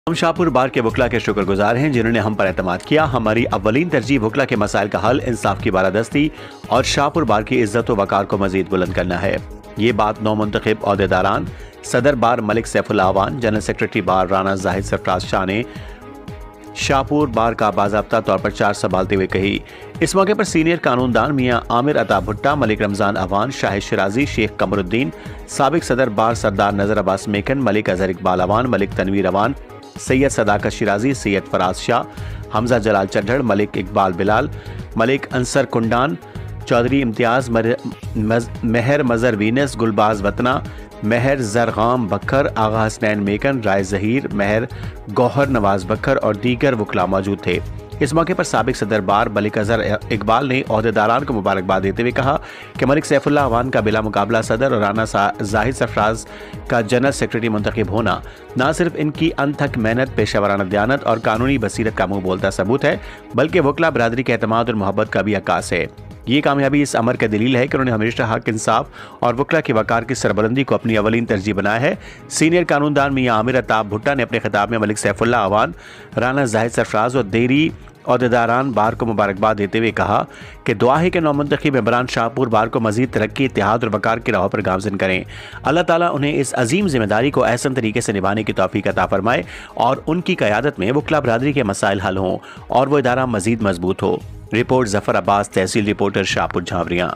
ہم شاہپور بار کے وکلا کے شکر گزار ہیں جنہوں نے ہم پر اعتماد کیا. ہماری اولین ترجیح وکلا کے مسائل کا حل، انصاف کی بالادستی اور شاہپور بار کی عزت و وقار کو مزید بلند کرنا ہے. یہ بات نو منتخب عہدیداران صدر بار ملک سیف اللہ اعوان، جنرل سیکرٹری بار رانا زاہد سرفراز شاہ نے شاہپور بار کا باضابطہ طور پر چارج سنبھالتے ہوئے کہی. اس موقع پر سینئر قانون دان میاں عامر عطا بھٹا، ملک رمضان اعوان، شاہد شرازی، شیخ قمر الدین، سابق صدر بار سردار نذر عباس میکن، ملک اظہر اقبال اعوان، ملک تنویر اعوان، سید صداقت شرازی، سید فراز شاہ، حمزہ جلال چڈھڑ، ملک اقبال بلال، ملک انصر کنڈان، چودھری امتیاز، مہر مظہر وینس، گلباز وطنا، مہر زرغام بکھر، آغا حسنین میکن، رائے ظہیر، مہر گوہر نواز بکھر اور دیگر وکلاء موجود تھے. اس موقع پر سابق صدر بار ملک اظہر اقبال نے عہدیداران کو مبارکباد دیتے ہوئے کہا کہ ملک سیف اللہ اعوان کا بلا مقابلہ صدر اور رانا زاہد سرفراز کا جنرل سیکرٹری منتخب ہونا نہ صرف ان کی انتھک محنت، پیشہ ورانہ دیانت اور قانونی بصیرت کا منہ بولتا ثبوت ہے، بلکہ وکلاء برادری کے اعتماد اور محبت کا بھی عکاس ہے. یہ کامیابی اس امر کا دلیل ہے کہ انہوں نے ہمیشہ حق، انصاف اور وکلاء کی وقار کی سربلندی کو اپنی اولین ترجیح بنایا ہے. سینئر قانون دان میاں عامر عطا بھٹا نے اپنے خطاب میں ملک سیف اللہ اعوان، رانا زاہد سرفراز اور دیری عہدیداران بار کو مبارکباد دیتے ہوئے کہا کہ دعا ہے کہ نو منتخب ممبران شاہپور بار کو مزید ترقی، اتحاد اور وقار کی راہوں پر گامزن کریں. اللہ تعالیٰ انہیں اس عظیم ذمہ داری کو احسن طریقے سے نبھانے کی توفیق عطا فرمائے اور ان کی قیادت میں وکلاء برادری کے مسائل حل ہوں اور وہ ادارہ مزید مضبوط ہو. رپورٹ ظفر عباس، تحصیل رپورٹر، شاہپور جھانوریاں.